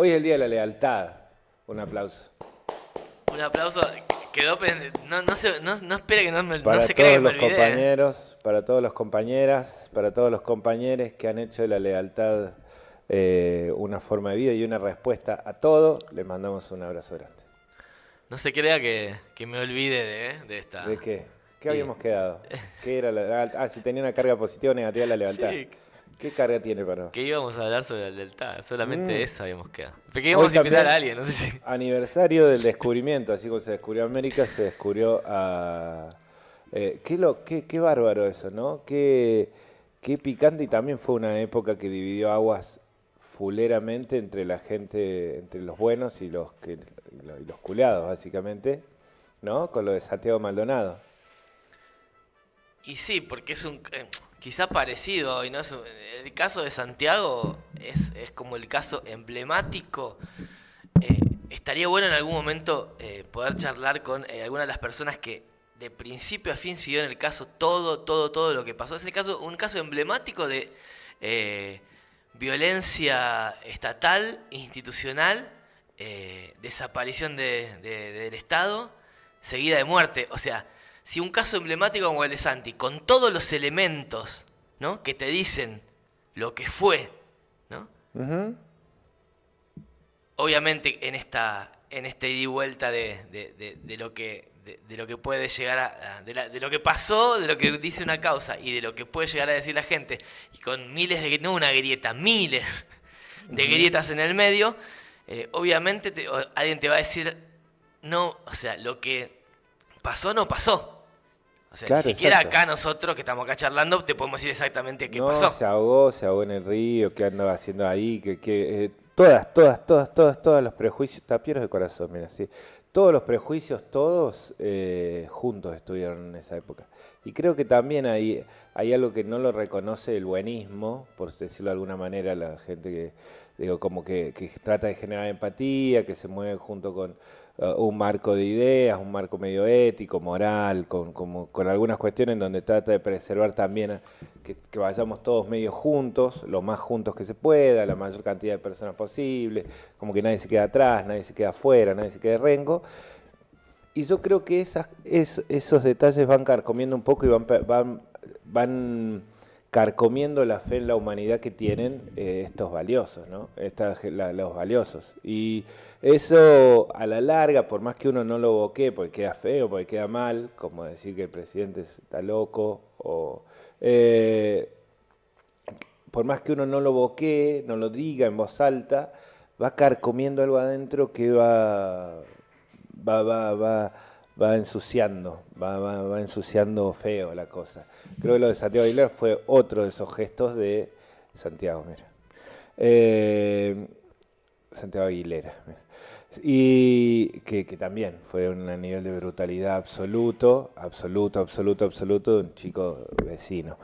Hoy es el Día de la Lealtad. Un aplauso. Un aplauso. Quedó no espere que no Para se crea todos que me los olvidé. compañeros, para todas las compañeras, para todos los compañeros que han hecho de la lealtad una forma de vida y una respuesta a todo, les mandamos un abrazo grande. No se crea que me olvide de esta. ¿De qué? ¿Qué Y- habíamos quedado? ¿Qué era si tenía una carga positiva o negativa la lealtad. sí, ¿Qué carga tiene para vos? que íbamos a hablar sobre el Delta. Solamente Mm, eso habíamos quedado. Porque Hoy íbamos a invitar a también, alguien, no sé si. aniversario del descubrimiento, así como se descubrió América, se descubrió qué bárbaro eso, ¿no? Qué picante y también fue una época que dividió aguas fuleramente entre la gente, entre los buenos y los culeados, básicamente, ¿no? Con lo de Santiago Maldonado. Y sí, porque es quizá parecido, y no el caso de Santiago es como el caso emblemático. Eh, Estaría bueno en algún momento poder charlar con alguna de las personas que de principio a fin siguió en el caso todo lo que pasó. Es un caso emblemático de eh, violencia estatal, institucional, desaparición del Estado, seguida de muerte. O sea, si un caso emblemático como el de Santi, con todos los elementos, ¿no?, que te dicen lo que fue, ¿no? Ujú. Obviamente en este ida y vuelta de lo que puede llegar de lo que pasó, de lo que dice una causa y de lo que puede llegar a decir la gente, y con miles no una grieta, miles de grietas en el medio, obviamente alguien te va a decir, no, o sea, lo que pasó no pasó. O sea, ni Claro, siquiera exacto. acá nosotros que estamos acá charlando te podemos decir exactamente qué No, pasó. se ahogó en el río, qué andaba haciendo ahí, todos los prejuicios, tapieros de corazón, mira, sí. Todos los prejuicios, todos juntos estuvieron en esa época. Y creo que también hay algo que no lo reconoce el buenismo, por decirlo de alguna manera, la gente que, digo, como que trata de generar empatía, que se mueve junto con un marco de ideas, un marco medio ético, moral, con algunas cuestiones en donde trata de preservar también que vayamos todos medio juntos, lo más juntos que se pueda, la mayor cantidad de personas posible, como que nadie se queda atrás, nadie se queda afuera, nadie se queda rengo. Y yo creo que esos detalles van carcomiendo un poco y van carcomiendo la fe en la humanidad que tienen estos valiosos, ¿no? Los valiosos. Y eso a la larga, por más que uno no lo boquee, porque queda feo, porque queda mal, como decir que el presidente está loco, eh, por más que uno no lo boquee, no lo diga en voz alta, va carcomiendo algo adentro que va, va, va, va ensuciando, va ensuciando feo la cosa. Creo que lo de Santiago Aguilera fue otro de esos gestos de Santiago, mira. Eh, Santiago Aguilera, mira. Y que también fue un nivel de brutalidad absoluto de un chico vecino.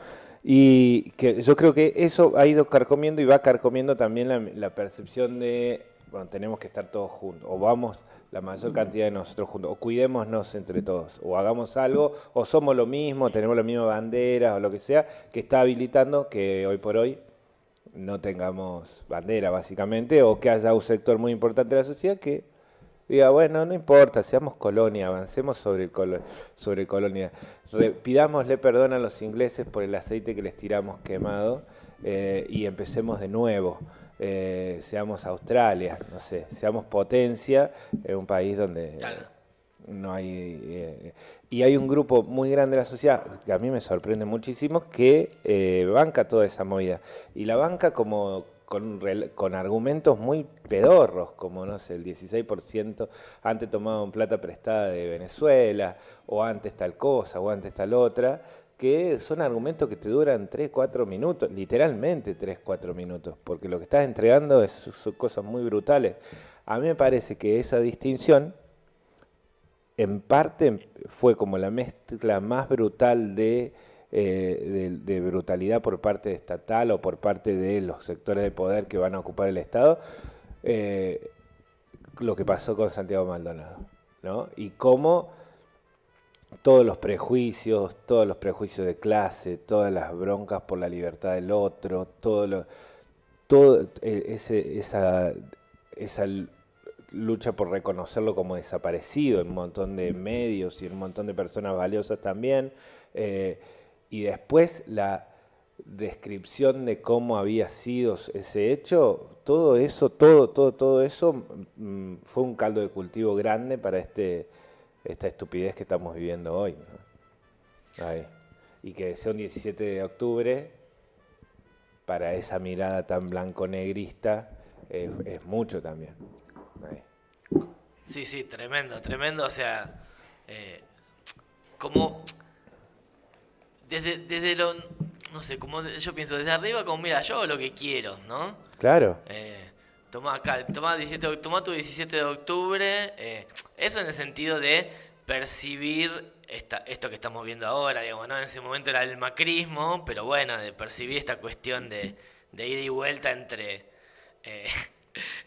Y que yo creo que eso ha ido carcomiendo y va carcomiendo también la percepción de, bueno, tenemos que estar todos juntos, o vamos la mayor cantidad de nosotros juntos, o cuidémonos entre todos, o hagamos algo, o somos lo mismo, tenemos la misma bandera, o lo que sea, que está habilitando que hoy por hoy no tengamos bandera, básicamente, o que haya un sector muy importante de la sociedad que diga, bueno, no importa, seamos colonia, avancemos sobre colonia. Pidámosle perdón a los ingleses por el aceite que les tiramos quemado y empecemos de nuevo. Seamos Australia, no sé, seamos potencia en un país donde Claro. no hay... y hay un grupo muy grande de la sociedad, que a mí me sorprende muchísimo, que banca toda esa movida. Y la banca como con argumentos muy pedorros, como, no sé, el 16% antes tomaban plata prestada de Venezuela, o antes tal cosa, o antes tal otra, que son argumentos que te duran 3 4 minutos, literalmente 3 4 minutos, porque lo que estás entregando son cosas muy brutales. A mí me parece que esa distinción en parte fue como la mezcla más brutal de brutalidad por parte estatal o por parte de los sectores de poder que van a ocupar el Estado, eh, lo que pasó con Santiago Maldonado, ¿no? Y cómo todos los prejuicios de clase, todas las broncas por la libertad del otro, todo esa esa lucha por reconocerlo como desaparecido en un montón de medios y en un montón de personas valiosas también. Y después la descripción de cómo había sido ese hecho, todo eso, todo eso fue un caldo de cultivo grande para esta estupidez que estamos viviendo hoy, ¿no? Ahí. Y que sea un 17 de octubre, para esa mirada tan blanco-negrista, es mucho también. Ahí. Sí, tremendo, tremendo. O sea, como desde lo, no sé, como yo pienso, desde arriba, como mira, yo hago lo que quiero, ¿no? Claro. Toma acá, toma tu 17 de octubre. Eso en el sentido de percibir esto que estamos viendo ahora, digamos, ¿no? En ese momento era el macrismo, pero bueno, de percibir esta cuestión de ida y vuelta entre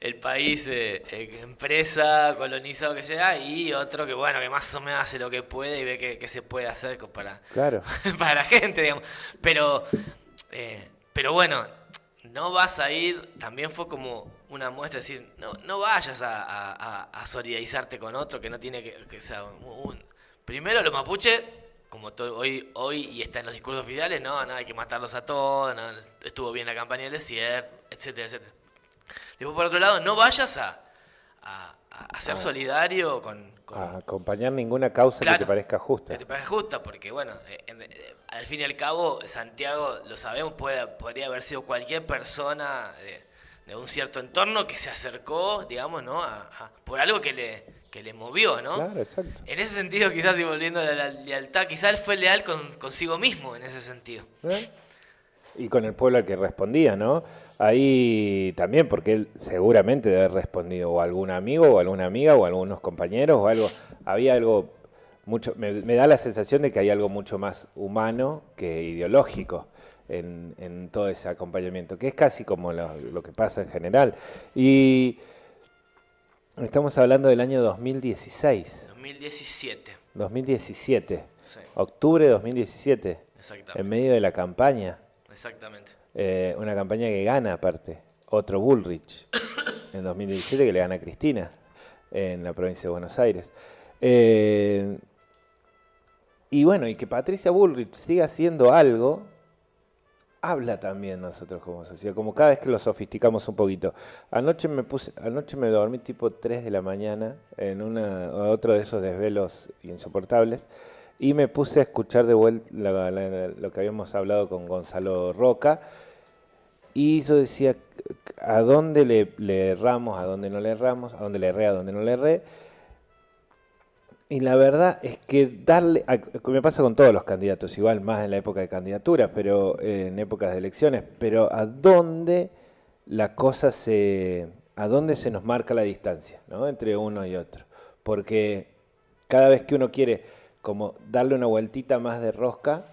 el país, empresa, colonizado que sea, y otro que bueno, que más o menos hace lo que puede y ve que se puede hacer para, Claro. para la gente, digamos. Pero bueno, no vas a ir, también fue como una muestra, es decir, no vayas a solidarizarte con otro que no tiene que sea primero los mapuches, como hoy y está en los discursos oficiales, no, hay que matarlos a todos, no, estuvo bien la campaña del desierto, etcétera, etcétera. Después, por otro lado, no vayas a ser solidario A acompañar ninguna causa claro, que te parezca justa. que te parezca justa, porque bueno, al fin y al cabo, Santiago, lo sabemos, podría haber sido cualquier persona de un cierto entorno que se acercó, digamos, ¿no? Por algo que le movió, ¿no? Claro, exacto. En ese sentido, quizás, y volviendo a la lealtad, quizás él fue leal consigo mismo en ese sentido. Y con el pueblo al que respondía, ¿no? Ahí también, porque él seguramente debe haber respondido o a algún amigo o a alguna amiga o a algunos compañeros o algo. Había algo mucho, me da la sensación de que hay algo mucho más humano que ideológico en todo ese acompañamiento, que es casi como lo que pasa en general. Y estamos hablando del año 2016. 2017. 2017. Sí. Octubre de 2017. Exactamente. En medio de la campaña. Exactamente. Una campaña que gana aparte. Otro Bullrich. En 2017 que le gana a Cristina. En la provincia de Buenos Aires. Y bueno, y que Patricia Bullrich siga haciendo algo, habla también nosotros como sociedad, como cada vez que lo sofisticamos un poquito. Anoche me dormí tipo 3 de la mañana en otro de esos desvelos insoportables y me puse a escuchar de vuelta lo que habíamos hablado con Gonzalo Roca y yo decía, ¿a dónde le erramos, a dónde no le erramos, a dónde le erré, a dónde no le erré? Y la verdad es que me pasa con todos los candidatos, igual más en la época de candidaturas, pero en épocas de elecciones, pero a dónde se nos marca la distancia, ¿no? Entre uno y otro. Porque cada vez que uno quiere como darle una vueltita más de rosca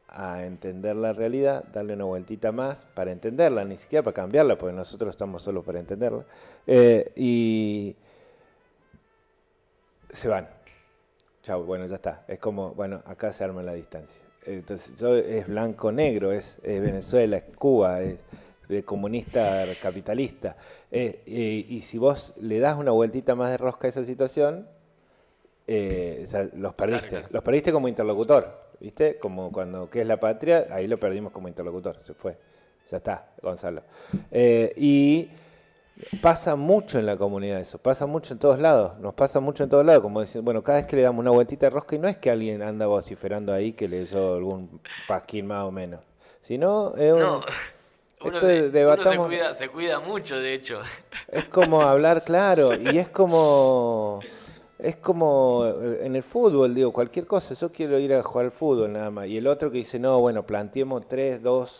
a entender la realidad, darle una vueltita más para entenderla, ni siquiera para cambiarla, porque nosotros estamos solo para entenderla, y se van. Chau, bueno, ya está. Es como, bueno, acá se arma la distancia. Entonces, es blanco-negro, es Venezuela, es Cuba, es comunista, capitalista. Y si vos le das una vueltita más de rosca a esa situación, o sea, los perdiste. Claro. Los perdiste como interlocutor, ¿viste? Como cuando, ¿qué es la patria? Ahí lo perdimos como interlocutor, se fue. Ya está, Gonzalo. Y pasa mucho en la comunidad eso, pasa mucho en todos lados, nos pasa mucho en todos lados, como decir, bueno, cada vez que le damos una vueltita de rosca y no es que alguien anda vociferando ahí que le hizo algún pasquín más o menos, sino No, debatamos, se cuida mucho, de hecho. es como hablar claro y es como en el fútbol, digo, cualquier cosa, yo quiero ir a jugar al fútbol nada más, y el otro que dice, no, bueno, planteemos 3-2,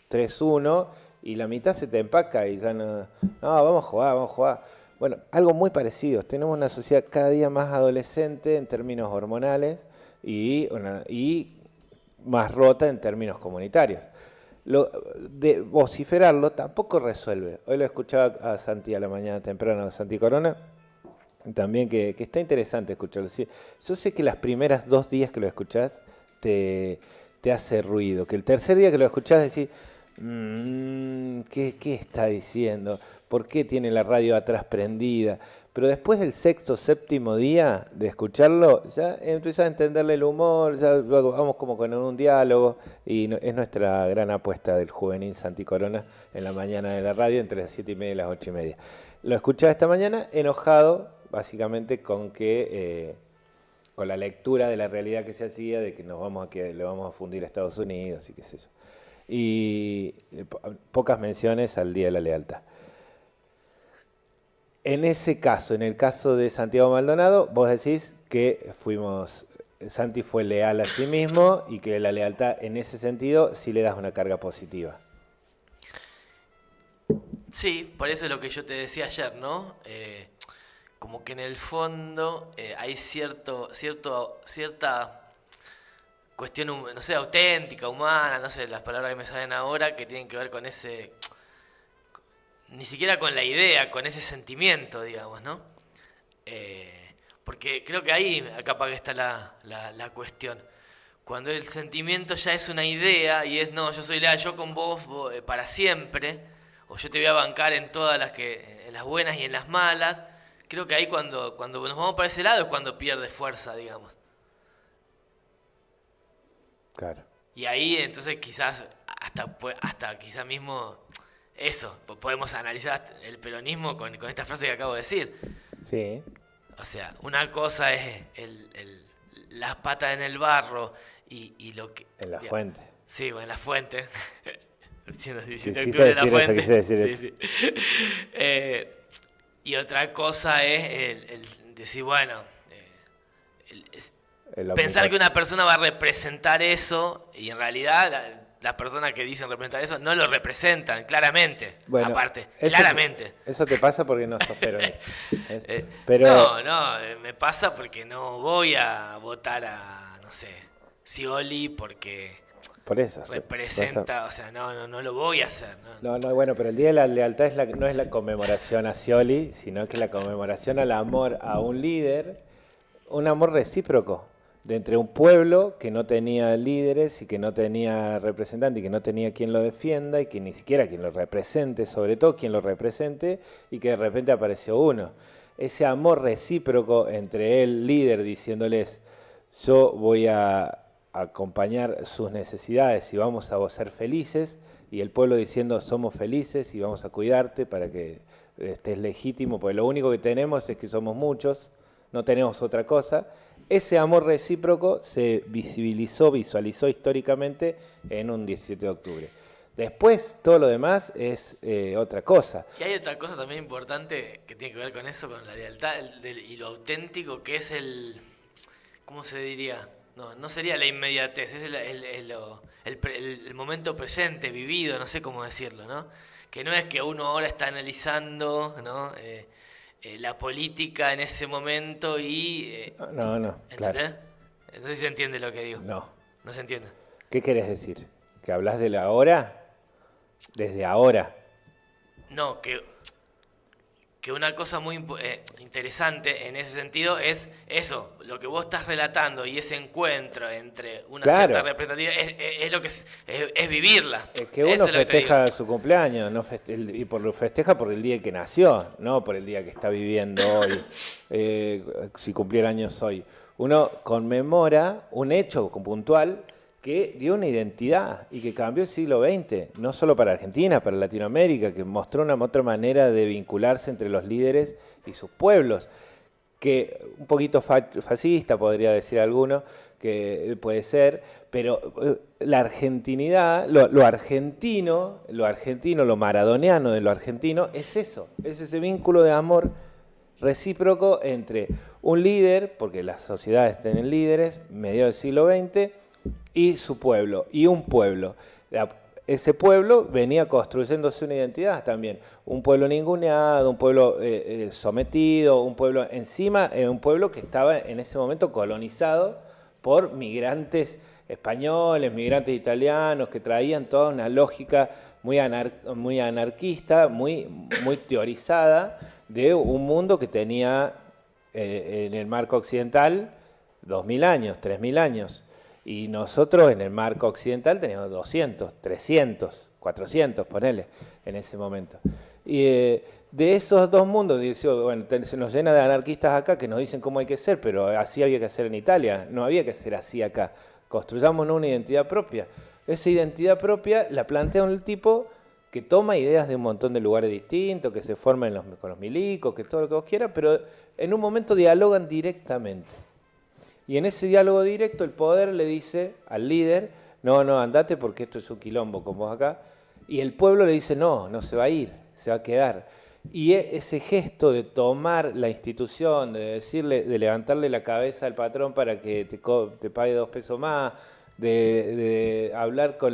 3-1, y la mitad se te empaca y ya no, vamos a jugar. Bueno, algo muy parecido. Tenemos una sociedad cada día más adolescente en términos hormonales y más rota en términos comunitarios. De vociferarlo tampoco resuelve. Hoy lo escuchaba a Santi a la mañana temprano, a Santi Corona, también que está interesante escucharlo. Yo sé que las primeras 2 días que lo escuchás te hace ruido, que el tercer día que lo escuchás decís, ¿Qué está diciendo? ¿Por qué tiene la radio atrás prendida? Pero después del sexto, séptimo día de escucharlo, ya empiezas a entenderle el humor, ya luego vamos como con un diálogo, y es nuestra gran apuesta del juvenil Santi Corona en la mañana de la radio, entre las 7:30 y las 8:30. Lo escuchaba esta mañana enojado, básicamente con con la lectura de la realidad que se hacía, de que le vamos a fundir a Estados Unidos y qué sé yo. Y pocas menciones al Día de la Lealtad. En ese caso, en el caso de Santiago Maldonado, vos decís que Santi fue leal a sí mismo y que la lealtad en ese sentido sí le das una carga positiva. Sí, por eso es lo que yo te decía ayer, ¿no? Como que en el fondo hay cierta cuestión, no sé, auténtica, humana, no sé, las palabras que me salen ahora, que tienen que ver con ese, ni siquiera con la idea, con ese sentimiento, digamos, ¿no? Porque creo que ahí capaz que está la cuestión. Cuando el sentimiento ya es una idea y es, no, yo soy leal, yo con vos para siempre, o yo te voy a bancar en todas en las buenas y en las malas, creo que ahí cuando nos vamos para ese lado es cuando pierde fuerza, digamos. Claro. Y ahí entonces quizás hasta quizás mismo eso, podemos analizar el peronismo con esta frase que acabo de decir. Sí. O sea, una cosa es las patas en el barro y lo que... En la fuente. Sí, en la fuente. Diciendo Quisiste en la fuente. decir Sí. Y otra cosa es el decir, bueno, pensar que una persona va a representar eso y en realidad las personas que dicen representar eso no lo representan, claramente. Bueno, aparte, claramente. Eso te pasa porque no sos peronista. Pero... No, me pasa porque no voy a votar a, no sé, Scioli porque por eso representa, o sea, no lo voy a hacer. No, bueno, pero el Día de la Lealtad no es la conmemoración a Scioli, sino que la conmemoración al amor a un líder, un amor recíproco. De entre un pueblo que no tenía líderes y que no tenía representante y que no tenía quien lo defienda y que ni siquiera quien lo represente, sobre todo quien lo represente, y que de repente apareció uno. Ese amor recíproco entre el líder diciéndoles, yo voy a acompañar sus necesidades y vamos a ser felices, y el pueblo diciendo, somos felices y vamos a cuidarte para que estés legítimo, porque lo único que tenemos es que somos muchos, no tenemos otra cosa. Ese amor recíproco se visualizó históricamente en un 17 de octubre. Después, todo lo demás es otra cosa. Y hay otra cosa también importante que tiene que ver con eso, con la lealtad y lo auténtico, que es ¿cómo se diría? No sería la inmediatez, es el momento presente, vivido, no sé cómo decirlo, ¿no? Que no es que uno ahora está analizando, ¿no? La política en ese momento y... No, ¿entendés? claro. No sé si se entiende lo que digo. No. No se entiende. ¿Qué querés decir? ¿Que hablas de la hora? Desde ahora. No, que una cosa muy interesante en ese sentido es eso, lo que vos estás relatando y ese encuentro entre una cierta representatividad es lo que es vivirla. Es que uno festeja su cumpleaños y festeja por el día que nació, no por el día que está viviendo hoy, si cumpliera años hoy. Uno conmemora un hecho puntual que dio una identidad y que cambió el siglo XX, no solo para Argentina, para Latinoamérica, que mostró una otra manera de vincularse entre los líderes y sus pueblos, que un poquito fascista podría decir alguno, que puede ser, pero la argentinidad, lo argentino, lo maradoniano de lo argentino, es eso, es ese vínculo de amor recíproco entre un líder, porque las sociedades tienen líderes, mediados del siglo XX, y su pueblo, y un pueblo. Ese pueblo venía construyéndose una identidad también. Un pueblo ninguneado, un pueblo sometido, un pueblo encima, un pueblo que estaba en ese momento colonizado por migrantes españoles, migrantes italianos, que traían toda una lógica muy anarquista, muy teorizada, de un mundo que tenía en el marco occidental 2000 años, 3000 años. Y nosotros en el marco occidental teníamos 200, 300, 400, ponele, en ese momento. Y de esos dos mundos, bueno, se nos llena de anarquistas acá que nos dicen cómo hay que ser, pero así había que hacer en Italia, no había que ser así acá. Construyamos una identidad propia. Esa identidad propia la plantea un tipo que toma ideas de un montón de lugares distintos, que se forma con los milicos, que todo lo que vos quieras, pero en un momento dialogan directamente. Y en ese diálogo directo el poder le dice al líder, no, andate porque esto es un quilombo con vos acá. Y el pueblo le dice, no se va a ir, se va a quedar. Y ese gesto de tomar la institución, de decirle, de levantarle la cabeza al patrón para que te pague 2 pesos más, de hablar con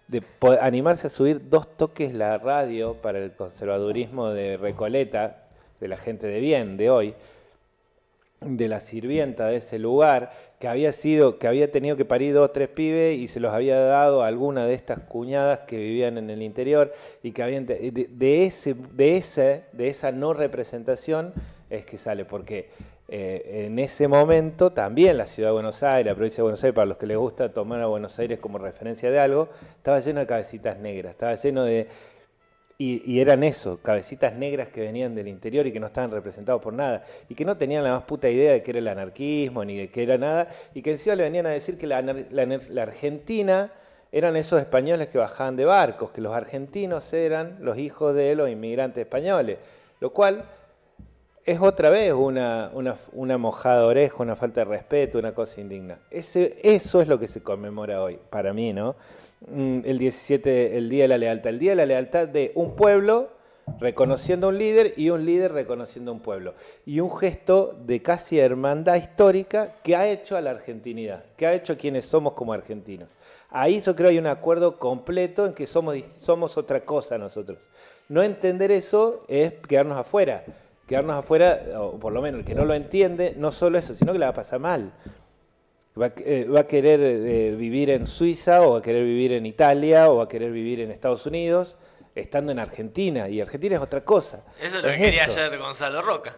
de animarse a subir 2 toques la radio para el conservadurismo de Recoleta, de la gente de bien de hoy, de la sirvienta de ese lugar, que había tenido que parir 2 o 3 pibes y se los había dado a alguna de estas cuñadas que vivían en el interior y que habían de esa no representación es que sale, porque en ese momento también la ciudad de Buenos Aires, la provincia de Buenos Aires, para los que les gusta tomar a Buenos Aires como referencia de algo, estaba lleno de cabecitas negras, estaba lleno de... Y eran eso, cabecitas negras que venían del interior y que no estaban representados por nada, y que no tenían la más puta idea de qué era el anarquismo, ni de qué era nada, y que encima le venían a decir que la Argentina eran esos españoles que bajaban de barcos, que los argentinos eran los hijos de los inmigrantes españoles, lo cual es otra vez una mojada de oreja, una falta de respeto, una cosa indigna. Eso es lo que se conmemora hoy, para mí, ¿no? El 17, el Día de la Lealtad. El Día de la Lealtad de un pueblo reconociendo a un líder y un líder reconociendo a un pueblo. Y un gesto de casi hermandad histórica que ha hecho a la argentinidad, que ha hecho a quienes somos como argentinos. Ahí yo creo hay un acuerdo completo en que somos otra cosa nosotros. No entender eso es quedarnos afuera. Quedarnos afuera, o por lo menos el que no lo entiende, no solo eso, sino que le va a pasar mal. Va a querer vivir en Suiza, o va a querer vivir en Italia, o va a querer vivir en Estados Unidos, estando en Argentina. Y Argentina es otra cosa. Eso es lo que quería ayer Gonzalo Roca.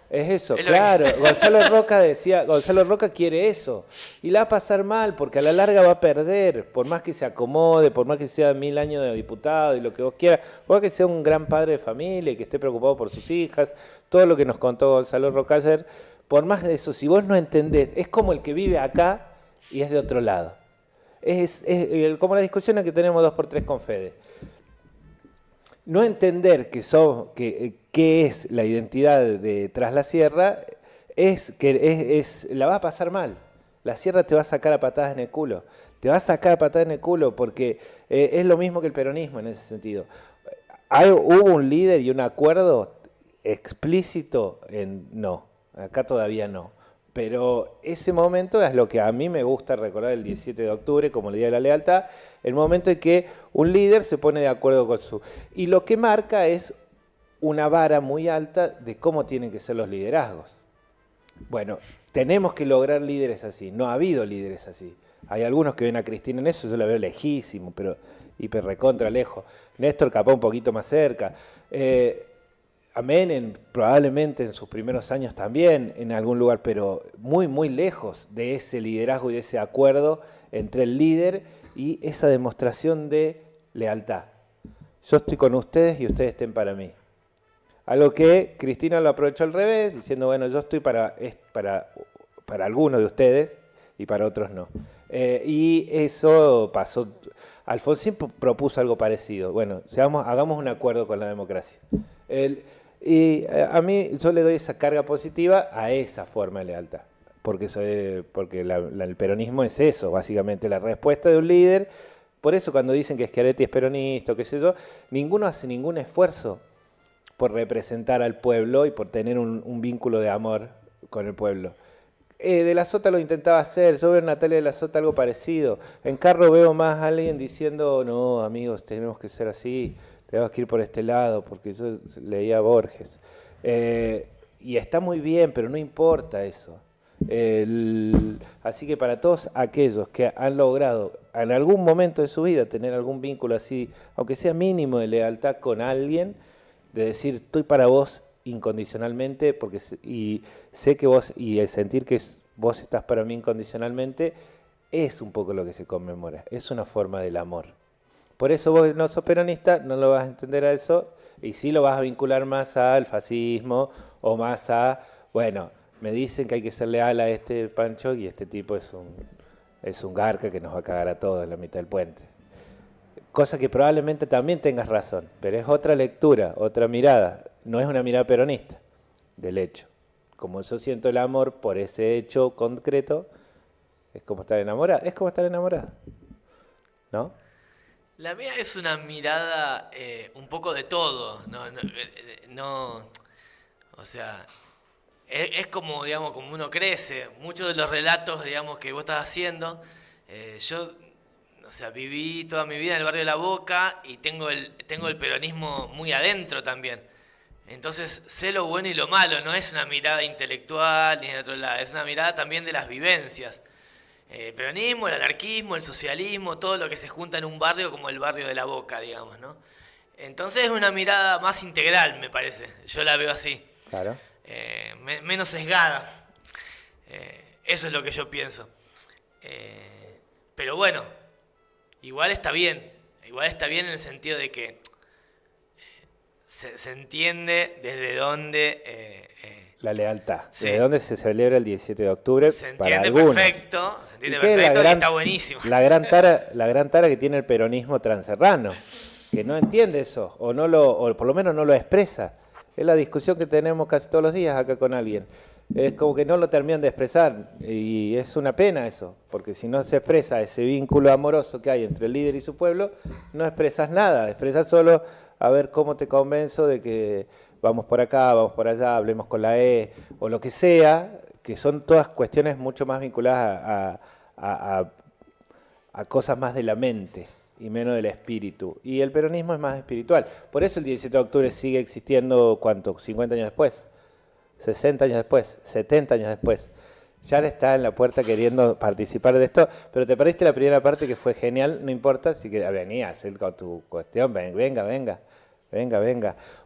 Es eso, claro. Gonzalo Roca quiere eso. Y la va a pasar mal, porque a la larga va a perder. Por más que se acomode, por más que sea 1000 años de diputado y lo que vos quieras, por más que sea un gran padre de familia y que esté preocupado por sus hijas, todo lo que nos contó Gonzalo Roca ayer. Por más de eso, si vos no entendés, es como el que vive acá y es de otro lado. Es como las discusiones que tenemos 2x3 con Fede. No entender qué es la identidad de Tras la Sierra la va a pasar mal. La sierra te va a sacar a patadas en el culo. Te va a sacar a patadas en el culo porque es lo mismo que el peronismo en ese sentido. ¿Hubo un líder y un acuerdo explícito? No, acá todavía no. Pero ese momento es lo que a mí me gusta recordar el 17 de octubre como el Día de la Lealtad, el momento en que un líder se pone de acuerdo con su... Y lo que marca es una vara muy alta de cómo tienen que ser los liderazgos. Bueno, tenemos que lograr líderes así. No ha habido líderes así. Hay algunos que ven a Cristina en eso, yo la veo lejísimo, pero hiper recontra lejos. Néstor capaz un poquito más cerca. A Menem probablemente en sus primeros años también, en algún lugar, pero muy, muy lejos de ese liderazgo y de ese acuerdo entre el líder y esa demostración de lealtad. Yo estoy con ustedes y ustedes estén para mí. Algo que Cristina lo aprovechó al revés, diciendo, bueno, yo estoy para algunos de ustedes y para otros no. Y eso pasó. Alfonsín propuso algo parecido. Bueno, hagamos un acuerdo con la democracia. Y a mí yo le doy esa carga positiva a esa forma de lealtad, porque el peronismo es eso, básicamente la respuesta de un líder. Por eso cuando dicen que Schiaretti es peronista o qué sé yo, ninguno hace ningún esfuerzo por representar al pueblo y por tener un vínculo de amor con el pueblo. De la Sota lo intentaba hacer, yo veo en Natalia de la Sota algo parecido. En Carro veo más a alguien diciendo, no amigos, tenemos que ser así, tenemos que ir por este lado, porque yo leía a Borges. Y está muy bien, pero no importa eso. Así que para todos aquellos que han logrado en algún momento de su vida tener algún vínculo así, aunque sea mínimo de lealtad con alguien, de decir, estoy para vos incondicionalmente, y sé que vos, y el sentir que vos estás para mí incondicionalmente, es un poco lo que se conmemora, es una forma del amor. Por eso vos no sos peronista, no lo vas a entender a eso, y sí lo vas a vincular más al fascismo o más a, bueno, me dicen que hay que ser leal a este Pancho y este tipo es un garca que nos va a cagar a todos en la mitad del puente. Cosa que probablemente también tengas razón, pero es otra lectura, otra mirada, no es una mirada peronista del hecho. Como yo siento el amor por ese hecho concreto, es como estar enamorada, es como estar enamorada, ¿no? La mía es una mirada un poco de todo, no, o sea, es como, digamos, como uno crece. Muchos de los relatos, digamos, que vos estás haciendo, yo, o sea, viví toda mi vida en el barrio de La Boca y tengo el peronismo muy adentro también. Entonces sé lo bueno y lo malo, no es una mirada intelectual ni de otro lado, es una mirada también de las vivencias. El peronismo, el anarquismo, el socialismo, todo lo que se junta en un barrio como el barrio de La Boca, digamos, ¿no? Entonces es una mirada más integral, me parece. Yo la veo así. Claro. Menos sesgada. Eso es lo que yo pienso. Pero bueno, igual está bien. Igual está bien en el sentido de que se entiende desde dónde... La lealtad. Sí. ¿De dónde se celebra el 17 de octubre? se Para entiende algunos. perfecto, se entiende ¿Y qué es perfecto y está buenísimo. La gran tara que tiene el peronismo transerrano, que no entiende eso, o por lo menos no lo expresa. Es la discusión que tenemos casi todos los días acá con alguien. Es como que no lo terminan de expresar, y es una pena eso, porque si no se expresa ese vínculo amoroso que hay entre el líder y su pueblo, no expresas nada, expresas solo a ver cómo te convenzo de que vamos por acá, vamos por allá, hablemos con la E, o lo que sea, que son todas cuestiones mucho más vinculadas a cosas más de la mente y menos del espíritu. Y el peronismo es más espiritual. Por eso el 17 de octubre sigue existiendo, ¿cuánto? 50 años después, 60 años después, 70 años después. Ya está en la puerta queriendo participar de esto, pero te perdiste la primera parte que fue genial, no importa, así que venía a hacer con tu cuestión, venga.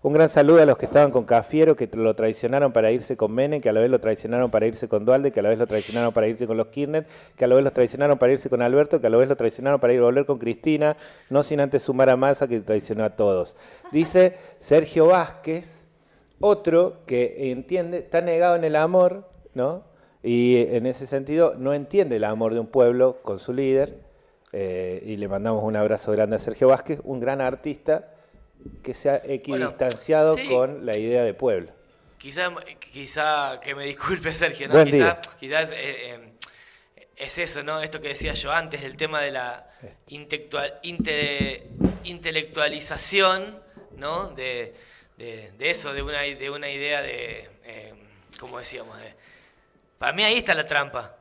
Un gran saludo a los que estaban con Cafiero, que lo traicionaron para irse con Menem, que a la vez lo traicionaron para irse con Dualde, que a la vez lo traicionaron para irse con los Kirchner, que a la vez lo traicionaron para irse con Alberto, que a la vez lo traicionaron para ir a volver con Cristina, no sin antes sumar a Massa, que traicionó a todos. Dice Sergio Vázquez, otro que entiende, está negado en el amor, ¿no? Y en ese sentido no entiende el amor de un pueblo con su líder, y le mandamos un abrazo grande a Sergio Vázquez, un gran artista que se ha equidistanciado sí, con la idea de pueblo. Quizá que me disculpe Sergio, ¿no? Buen día. Quizás es eso, ¿no? Esto que decía yo antes, el tema de la intelectualización, ¿no? De eso, de una idea de, ¿cómo decíamos? Para mí ahí está la trampa.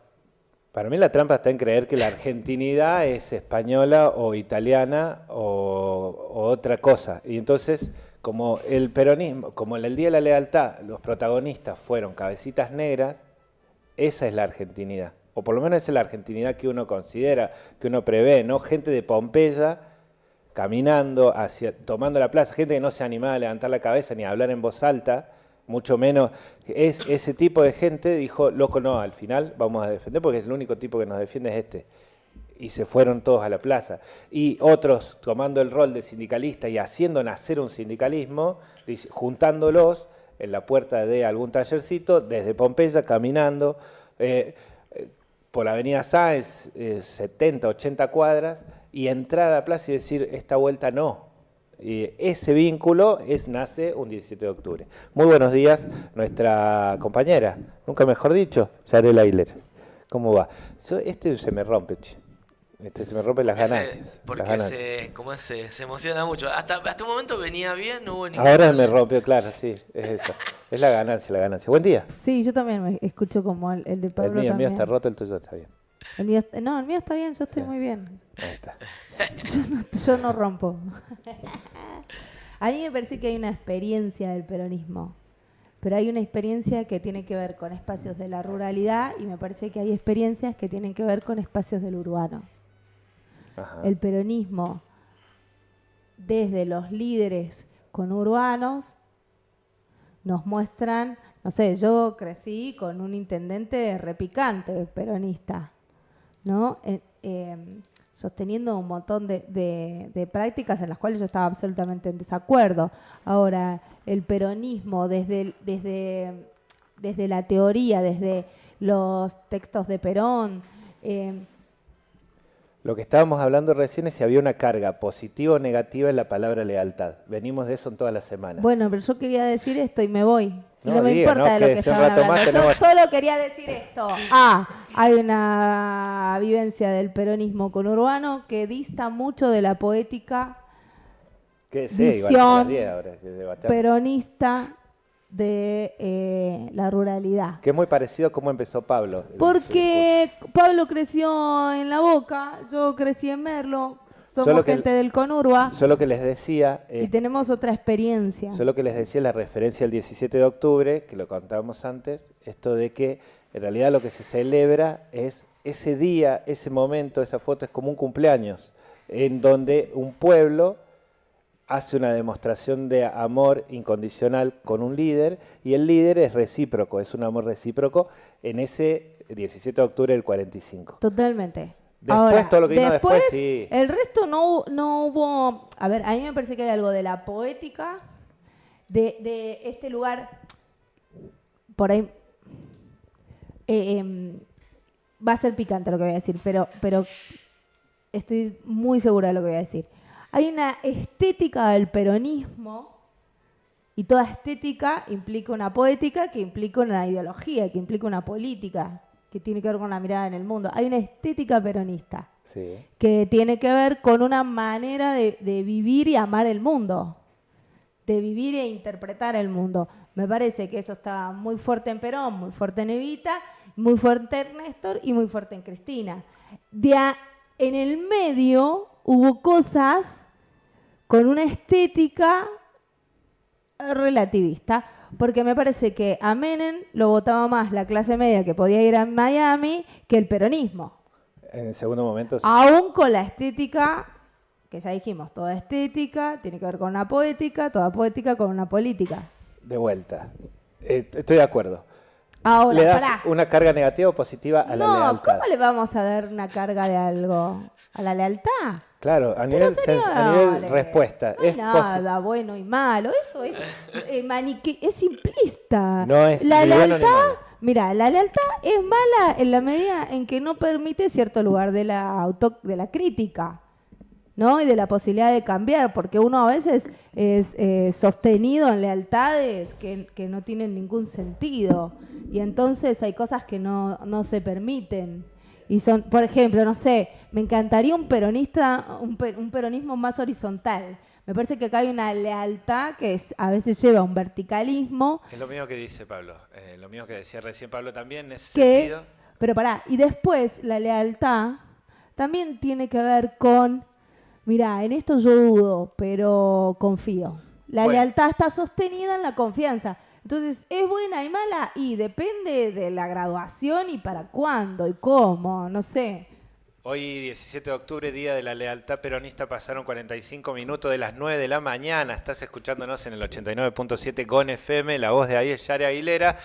Para mí la trampa está en creer que la argentinidad es española o italiana o otra cosa. Y entonces, como el peronismo, como en el Día de la Lealtad, los protagonistas fueron cabecitas negras, esa es la argentinidad. O por lo menos esa es la argentinidad que uno considera, que uno prevé, ¿no? Gente de Pompeya caminando, tomando la plaza, gente que no se animaba a levantar la cabeza ni a hablar en voz alta, mucho menos. Ese tipo de gente dijo, loco, no, al final vamos a defender porque el único tipo que nos defiende es este. Y se fueron todos a la plaza. Y otros tomando el rol de sindicalista y haciendo nacer un sindicalismo, juntándolos en la puerta de algún tallercito, desde Pompeya, caminando por la avenida Sáenz, 70, 80 cuadras, y entrar a la plaza y decir, esta vuelta no. Y ese vínculo nace un 17 de octubre. Muy buenos días, nuestra compañera, nunca mejor dicho, Yarela Ailer. ¿Cómo va? Este se me rompe, che. Se me rompen las ganancias. Porque las ganancias. se emociona mucho. Hasta un momento venía bien, no hubo ningún Ahora problema. me rompió, claro, sí, es eso. Es la ganancia, la ganancia. Buen día. Sí, yo también me escucho como el de Pablo El mío también. está roto, el tuyo está bien. El mío está bien, yo estoy muy bien. Ahí está. Yo no rompo. A mí me parece que hay una experiencia del peronismo, pero hay una experiencia que tiene que ver con espacios de la ruralidad y me parece que hay experiencias que tienen que ver con espacios del urbano. Ajá. El peronismo, desde los líderes conurbanos, nos muestran, no sé, yo crecí con un intendente repicante peronista, ¿no? sosteniendo un montón de prácticas en las cuales yo estaba absolutamente en desacuerdo. Ahora, el peronismo desde la teoría, desde los textos de Perón, Lo que estábamos hablando recién es si había una carga positiva o negativa en la palabra lealtad. Venimos de eso en toda la semana. bueno, pero yo quería decir esto y me voy. Y No, no me diga, importa no, de lo que quédese un estaban rato más, hablando. Yo tenemos- solo quería decir esto. Hay una vivencia del peronismo conurbano que dista mucho de la poética Que sí, igual visión a las 10 ahora que debatamos. peronista de la ruralidad. Que es muy parecido a cómo empezó Pablo. su Porque Pablo creció en La Boca, yo crecí en Merlo, somos Solo que gente del conurba discurso. Yo lo que les decía, y tenemos otra experiencia. la referencia al 17 de octubre, que lo contábamos antes, esto de que en realidad lo que se celebra es ese día, ese momento, esa foto es como un cumpleaños, en donde un pueblo hace una demostración de amor incondicional con un líder y el líder es recíproco, es un amor recíproco en ese 17 de octubre del 45. Totalmente. Después, todo lo que vino después, sí. El resto no hubo... A ver, a mí me parece que hay algo de la poética, de este lugar, por ahí... va a ser picante lo que voy a decir, pero estoy muy segura de lo que voy a decir. Hay una estética del peronismo y toda estética implica una poética que implica una ideología, que implica una política, que tiene que ver con la mirada en el mundo. Hay una estética peronista Sí. que tiene que ver con una manera de vivir y amar el mundo, de vivir e interpretar el mundo. Me parece que eso está muy fuerte en Perón, muy fuerte en Evita, muy fuerte en Néstor y muy fuerte en Cristina. En el medio hubo cosas con una estética relativista, porque me parece que a Menem lo votaba más la clase media que podía ir a Miami que el peronismo. En el segundo momento, sí. Aún con la estética, que ya dijimos, toda estética tiene que ver con una poética, toda poética con una política. De vuelta. Estoy de acuerdo. Ahora, ¿Le das pará. una carga negativa o positiva a la No, lealtad? ¿cómo le vamos a dar una carga de algo? ¿A la lealtad? Claro, a Pero nivel, a nivel señores, respuesta. No hay es nada bueno y malo. Eso es es simplista. No es la ni bueno ni lealtad, malo. mira, la lealtad es mala en la medida en que no permite cierto lugar de la crítica, ¿no? Y de la posibilidad de cambiar, porque uno a veces es sostenido en lealtades que no tienen ningún sentido. Y entonces hay cosas que no se permiten. Y son, por ejemplo, no sé, me encantaría un peronismo más horizontal. Me parece que acá hay una lealtad que a veces lleva a un verticalismo Es lo mismo que dice Pablo, lo mismo que decía recién Pablo también en ese que, sentido. pero pará, y después la lealtad también tiene que ver con, mirá, en esto yo dudo, pero confío. La Bueno. lealtad está sostenida en la confianza. Entonces, ¿es buena y mala? Y depende de la graduación y para cuándo y cómo, no sé. Hoy, 17 de octubre, Día de la Lealtad Peronista, pasaron 45 minutos de las 9 de la mañana. Estás escuchándonos en el 89.7 GON FM, la voz de ahí es Yare Aguilera.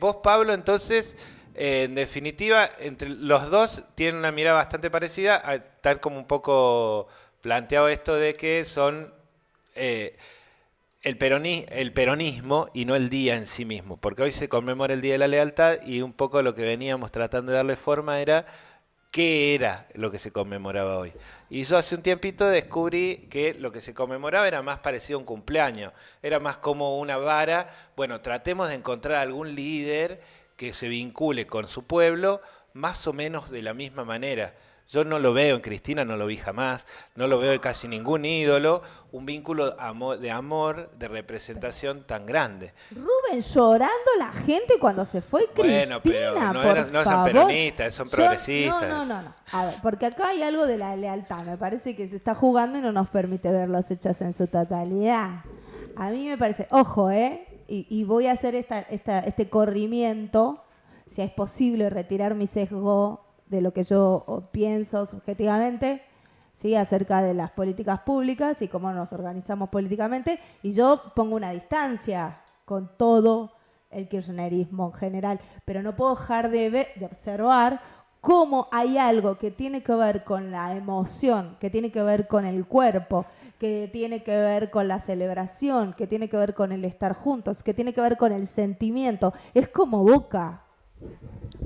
Vos, Pablo, entonces, en definitiva, entre los dos tienen una mirada bastante parecida, tal como un poco planteado esto de que son el peronismo y no el día en sí mismo. Porque hoy se conmemora el Día de la Lealtad y un poco lo que veníamos tratando de darle forma era qué era lo que se conmemoraba hoy. Y yo hace un tiempito descubrí que lo que se conmemoraba era más parecido a un cumpleaños, era más como una vara. Bueno, tratemos de encontrar algún líder que se vincule con su pueblo más o menos de la misma manera. Yo no lo veo en Cristina, no lo vi jamás, no lo veo en casi ningún ídolo, un vínculo de amor, de representación tan grande. Rubén llorando la gente cuando se fue Bueno, pero Cristina, no son peronistas, son progresistas. No. A ver, porque acá hay algo de la lealtad. Me parece que se está jugando y no nos permite ver los hechos en su totalidad. A mí me parece, ojo, y voy a hacer este corrimiento, si es posible retirar mi sesgo de lo que yo pienso subjetivamente, ¿sí? Acerca de las políticas públicas y cómo nos organizamos políticamente, y yo pongo una distancia con todo el kirchnerismo en general, pero no puedo dejar de observar cómo hay algo que tiene que ver con la emoción, que tiene que ver con el cuerpo, que tiene que ver con la celebración, que tiene que ver con el estar juntos, que tiene que ver con el sentimiento. Es como Boca.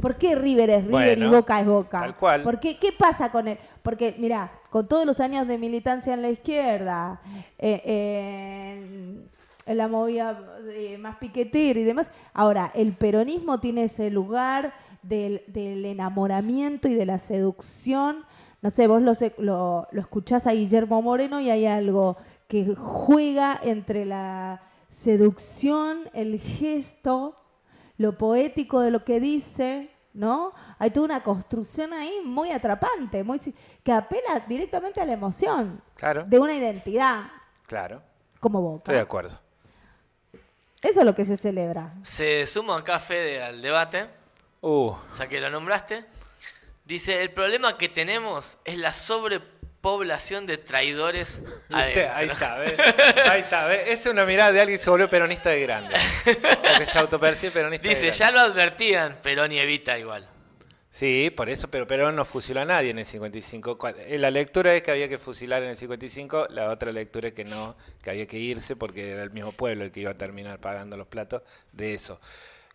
¿Por qué River es River y Boca es Boca? Tal cual. ¿Por qué? ¿Qué pasa con él? Porque, mira, con todos los años de militancia en la izquierda, en la movida más piquetera y demás, ahora, el peronismo tiene ese lugar del enamoramiento y de la seducción. No sé, vos lo escuchás a Guillermo Moreno y hay algo que juega entre la seducción, el gesto, lo poético de lo que dice, ¿no? Hay toda una construcción ahí muy atrapante, que apela directamente a la emoción. Claro. De una identidad. Claro. Como Boca. Estoy de acuerdo. Eso es lo que se celebra. Se suma acá Fede al debate, ya que lo nombraste. Dice, el problema que tenemos es la sobrepoblación de traidores adentro. Ahí está, ¿ves? Ahí está, ¿ves? Esa es una mirada de alguien que se volvió peronista de grande. Porque se autopercibe peronista Dice, de grande. ya lo advertían, Perón y Evita igual. Sí, por eso, pero Perón no fusiló a nadie en el 55. La lectura es que había que fusilar en el 55, la otra lectura es que no, que había que irse porque era el mismo pueblo el que iba a terminar pagando los platos de eso.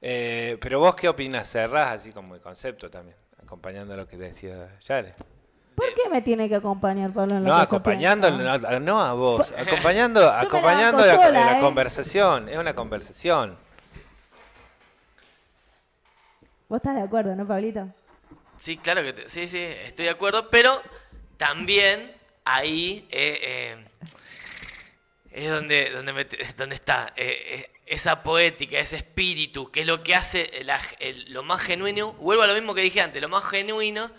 Pero vos, ¿qué opinás? Cerrás así como el concepto también, acompañando lo que decía Yare. ¿Por qué me tiene que acompañar, Pablo? En lo No, que yo acompañando, pienso? no a vos, acompañando banco la sola, conversación, es una conversación. ¿Vos estás de acuerdo, no, Pablito? Sí, claro que sí, estoy de acuerdo, pero también ahí es donde está esa poética, ese espíritu, que es lo que hace lo más genuino. Vuelvo a lo mismo que dije antes, lo más genuino,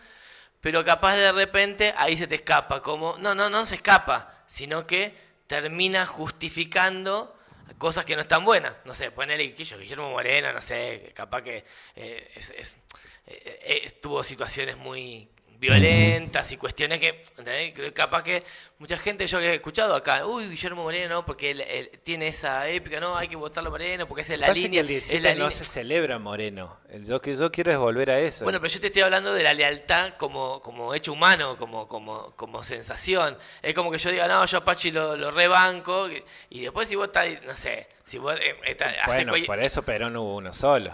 pero capaz de repente ahí se te escapa, como no se escapa, sino que termina justificando cosas que no están buenas. No sé, ponele Guillermo Moreno, no sé, capaz que tuvo situaciones muy violentas y cuestiones que, ¿entendés? Capaz que mucha gente yo que he escuchado acá, Guillermo Moreno, porque él tiene esa épica, no, hay que votarlo Moreno, porque esa es la Pasa línea. que el 17 es la no línea. se celebra Moreno. Lo que yo quiero es volver a eso. Bueno, pero yo te estoy hablando de la lealtad como hecho humano, como sensación. Es como que yo diga, no, yo a Pachi lo rebanco, y después si vos estás, no sé, si vos bueno, por eso Perón hubo uno solo.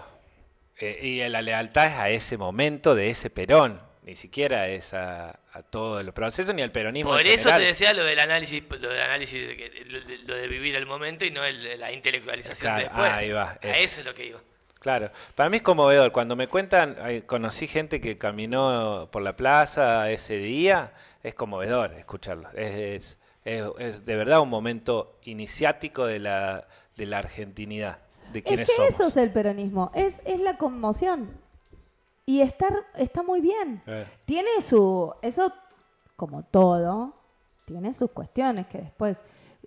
Y la lealtad es a ese momento de ese Perón, ni siquiera es a todo el proceso ni al peronismo. Por en eso general. te decía lo del análisis, lo de vivir el momento y no la intelectualización Claro, después. ahí va, A eso es lo que digo. Claro, para mí es conmovedor. Cuando me cuentan, conocí gente que caminó por la plaza ese día, es conmovedor escucharlo. Es de verdad un momento iniciático de la argentinidad, de Es quienes que somos. eso es el peronismo, es la conmoción. Y está muy bien. Tiene eso, como todo, tiene sus cuestiones que después,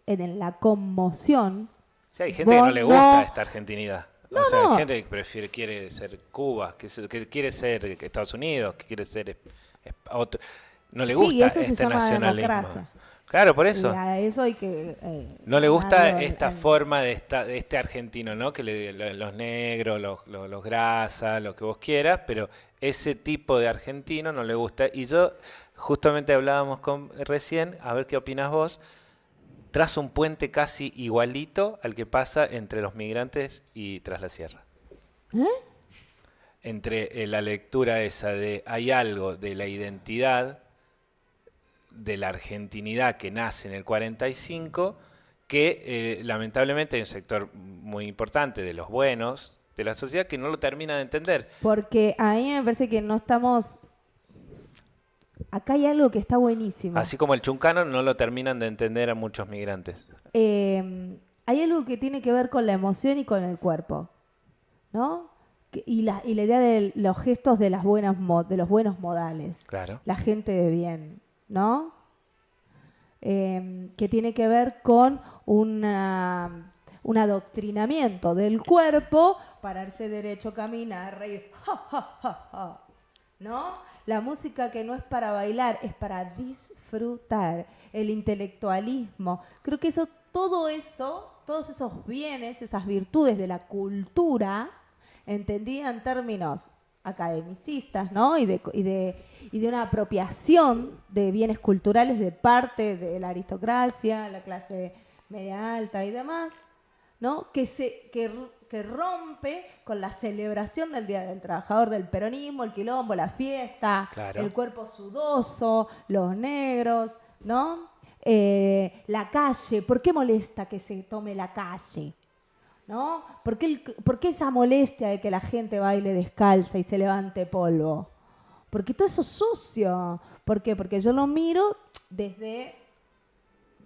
en la conmoción... Sí, hay gente que no le gusta esta argentinidad. Hay gente que quiere ser Cuba, que quiere ser Estados Unidos, que quiere ser otro. No le gusta eso se este llama nacionalismo. democracia. Claro, por eso. Y a eso hay que... No le gusta ganarlo esta forma de este argentino, ¿no? Que los negros, los grasas, lo que vos quieras, pero ese tipo de argentino no le gusta. Y yo, justamente hablábamos recién, a ver qué opinas vos, trazo un puente casi igualito al que pasa entre los migrantes y Tras la Sierra. Entre la lectura esa de hay algo de la identidad de la argentinidad que nace en el 45, que lamentablemente hay un sector muy importante de los buenos de la sociedad que no lo termina de entender. Porque a mí me parece que no estamos... Acá hay algo que está buenísimo. Así como el chuncano no lo terminan de entender a muchos migrantes. Hay algo que tiene que ver con la emoción y con el cuerpo, ¿no? Y la idea de los gestos de los buenos modales. Claro. La gente de bien, ¿no? Que tiene que ver con un adoctrinamiento del cuerpo, pararse derecho, caminar, reír, ¿no? La música que no es para bailar, es para disfrutar. El intelectualismo. Creo que todos esos bienes, esas virtudes de la cultura, entendida en términos academicistas, ¿no? Y de una apropiación de bienes culturales de parte de la aristocracia, la clase media alta y demás, ¿no? Que rompe con la celebración del Día del Trabajador, del peronismo, el quilombo, la fiesta, Claro. el cuerpo sudoso, los negros, ¿no? La calle, ¿por qué molesta que se tome la calle? ¿No? ¿Por qué esa molestia de que la gente baile descalza y se levante polvo? Porque todo eso es sucio. ¿Por qué? Porque yo lo miro desde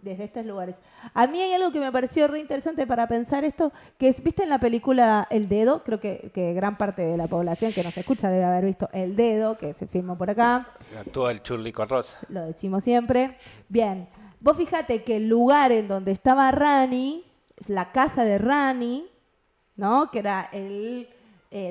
estos lugares. A mí hay algo que me pareció re interesante para pensar esto, que es, ¿viste en la película El Dedo? Creo que gran parte de la población que nos escucha debe haber visto El Dedo, que se filmó por acá. Actúa el Churli con Rosa. Lo decimos siempre. Bien, vos fíjate que el lugar en donde estaba Rani, la casa de Rani, ¿no? Que era el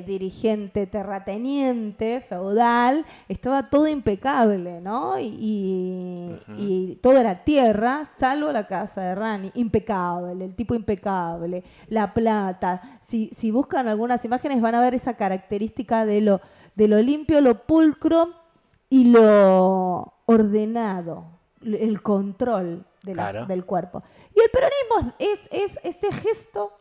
dirigente terrateniente feudal, estaba todo impecable, ¿no? Y todo era tierra, salvo la casa de Rani, impecable, el tipo impecable, la plata. Si buscan algunas imágenes van a ver esa característica de lo limpio, lo pulcro y lo ordenado, el control Claro. del cuerpo. Y el peronismo es este gesto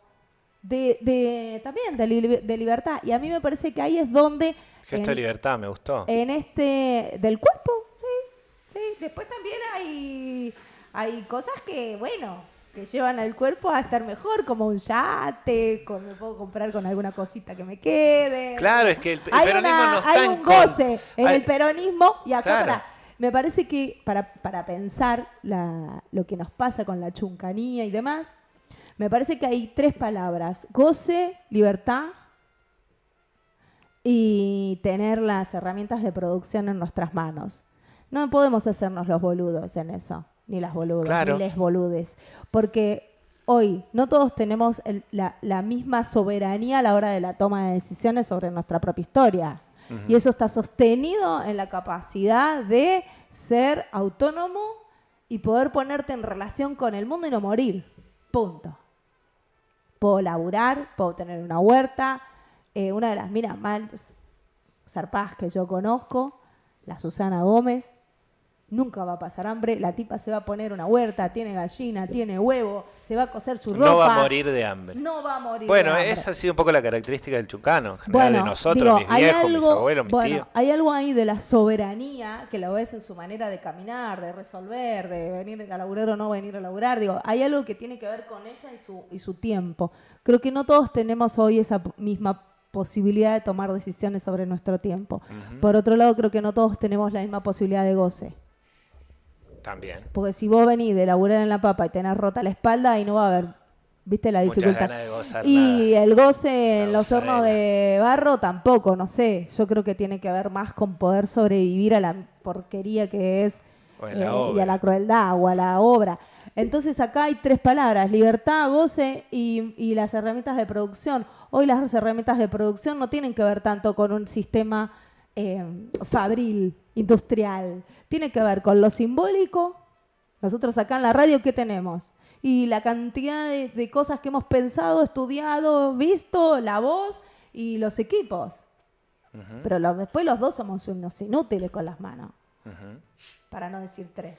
también de libertad. Y a mí me parece que ahí es donde... Gesto de libertad, me gustó. En del cuerpo, sí. Después también hay cosas que, bueno, que llevan al cuerpo a estar mejor, como un yate, me puedo comprar con alguna cosita que me quede. Claro, es que el Hay peronismo no está hay en un goce en hay- el peronismo y acá Claro. me parece que para pensar lo que nos pasa con la chuncanía y demás, me parece que hay 3 palabras: goce, libertad y tener las herramientas de producción en nuestras manos. No podemos hacernos los boludos en eso, ni las boludas, Claro. ni les boludes, porque hoy no todos tenemos la misma soberanía a la hora de la toma de decisiones sobre nuestra propia historia. Y eso está sostenido en la capacidad de ser autónomo y poder ponerte en relación con el mundo y no morir. Punto. Puedo laburar, puedo tener una huerta. Una de las minas más zarpadas que yo conozco, la Susana Gómez, nunca va a pasar hambre. La tipa se va a poner una huerta, tiene gallina, tiene huevo, se va a coser su ropa. No va a morir de hambre. No va a morir Bueno, de hambre. esa ha sido un poco la característica del chucano, en general, de nosotros, digo, mis hay viejos, mis algo- abuelos, mis bueno, tíos. hay algo ahí de la soberanía que lo ves en su manera de caminar, de resolver, de venir a laburar o no venir a laburar. Digo, hay algo que tiene que ver con ella y su tiempo. Creo que no todos tenemos hoy esa misma posibilidad de tomar decisiones sobre nuestro tiempo. Por otro lado, creo que no todos tenemos la misma posibilidad de goce. También. Porque si vos venís de laburar en la papa y tenés rota la espalda, ahí no va a haber, ¿viste? La Muchas dificultad. ganas de gozar Y nada. el goce en La los hornos gozadera. de barro tampoco, no sé. Yo creo que tiene que ver más con poder sobrevivir a la porquería que es O en la y a obra. la crueldad o a la obra. Entonces acá hay 3 palabras: libertad, goce y las herramientas de producción. Hoy las herramientas de producción no tienen que ver tanto con un sistema fabril, industrial. Tiene que ver con lo simbólico. Nosotros acá en la radio, ¿qué tenemos? Y la cantidad de cosas que hemos pensado, estudiado, visto, la voz y los equipos. Pero después los 2 somos unos inútiles con las manos. Para no decir 3.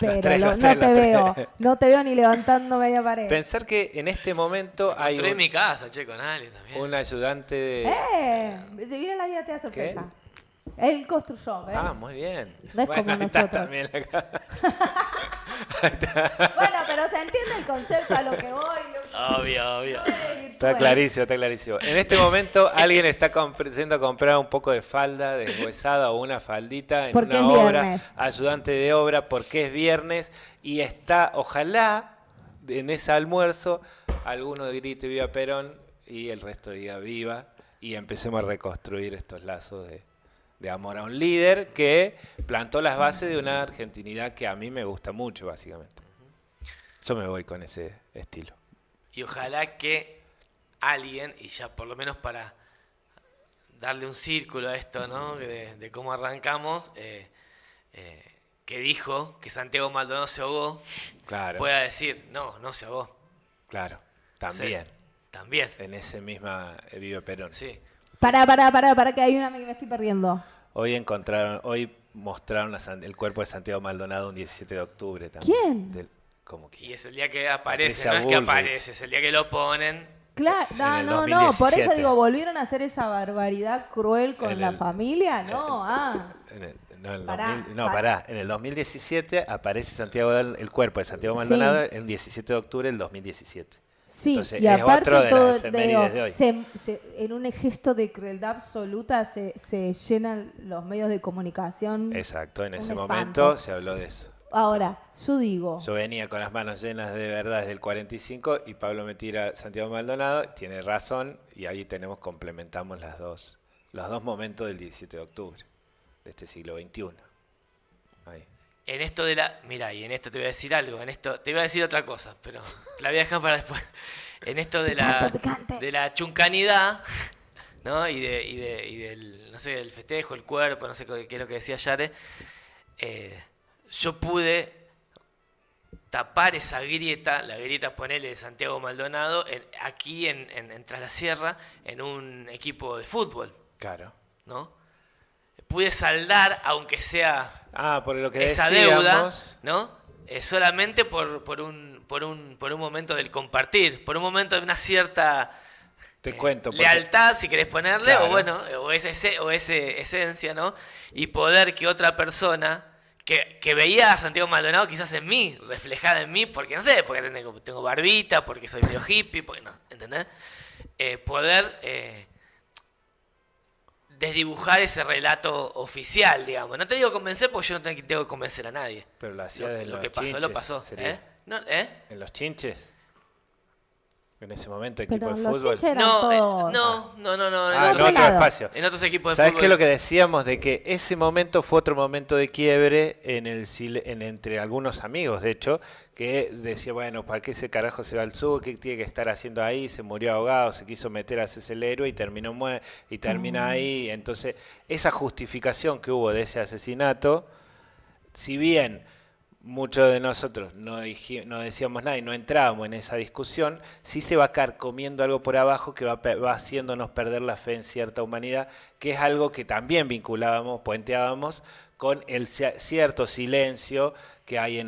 Pero 3, los no 3, te los veo. 3. No te veo ni levantando media pared. Pensar que en este momento hay Entré en mi casa, che, con alguien también. un ayudante de... Si viene la vida te da sorpresa. Él construyó, ¿ves? Ah, muy bien. No es como ahí está nosotros. también la casa. Bueno, pero se entiende el concepto a lo que voy. Obvio. Está clarísimo, está clarísimo. En este momento alguien está yendo a comprar un poco de falda deshuesada o una faldita en Porque una es obra, viernes. ayudante de obra, porque es viernes y está, ojalá, en ese almuerzo, alguno grite viva Perón y el resto diga viva y empecemos a reconstruir estos lazos de amor a un líder que plantó las bases de una argentinidad que a mí me gusta mucho, básicamente. Yo me voy con ese estilo. Y ojalá que alguien, y ya por lo menos para darle un círculo a esto, ¿no? De cómo arrancamos, que dijo que Santiago Maldonado se ahogó, Claro, pueda decir, no se ahogó. claro, también. Sí, también. En ese misma Viva Perón. Sí, Para, que hay una que me estoy perdiendo. Hoy mostraron el cuerpo de Santiago Maldonado un 17 de octubre también. ¿Quién? ¿Cómo que? Y es el día que aparece, Patricia no es que Bullrich. aparece, es el día que lo ponen. Claro, En el no, por 2017. eso digo, ¿volvieron a hacer esa barbaridad cruel con En la el- familia? No, En el 2017 aparece el cuerpo de Santiago Maldonado el 17 de octubre del 2017. Sí, Entonces, y es aparte otro de todo, las efemérides de hoy. en un gesto de crueldad absoluta se llenan los medios de comunicación. Exacto, en Un ese espanto. momento se habló de eso. Ahora, yo digo, Yo venía con las manos llenas de verdad desde el 45 y Pablo me tira Santiago Maldonado, tiene razón, y ahí complementamos los dos momentos del 17 de octubre de este siglo XXI. Ahí. En esto de la... Mira, y en esto te voy a decir algo, en esto te iba a decir otra cosa, pero la voy a dejar para después. En esto de Picante. de la chuncanidad, ¿no? Y del, no sé, el festejo, el cuerpo, no sé qué es lo que decía Yare, yo pude tapar esa grieta, la grieta, ponele, de Santiago Maldonado, aquí en Tras la Sierra, en un equipo de fútbol, Claro. ¿no? Pude saldar, aunque sea Por lo que esa decíamos, deuda, ¿no? Solamente por un momento del compartir, por un momento de una cierta te cuento. porque- lealtad, si querés ponerle, Claro. o bueno, o ese esencia, ¿no? Y poder que otra persona que veía a Santiago Maldonado quizás en mí, reflejada en mí, porque no sé, porque tengo barbita, porque soy medio hippie, porque no, ¿entendés? Poder desdibujar ese relato oficial, digamos. No te digo convencer porque yo no tengo que convencer a nadie. Pero lo hacía Lo, desde lo los que pasó, chinches, lo pasó. sería. ¿Eh? No, ¿eh? En los chinches. En ese momento, pero equipo de los fútbol. chinches eran No, todos... no. En En otro otro lado. espacio. otros equipos de ¿Sabes fútbol. qué es lo que decíamos? De que ese momento fue otro momento de quiebre entre algunos amigos, de hecho, que decía, bueno, ¿para qué ese carajo se va al sur? ¿Qué tiene que estar haciendo ahí? Se murió ahogado, se quiso meter a hacerse el héroe y termina ahí. Entonces, esa justificación que hubo de ese asesinato, si bien muchos de nosotros no decíamos nada y no entrábamos en esa discusión, sí se va carcomiendo algo por abajo que va haciéndonos perder la fe en cierta humanidad, que es algo que también puenteábamos con el cierto silencio que hay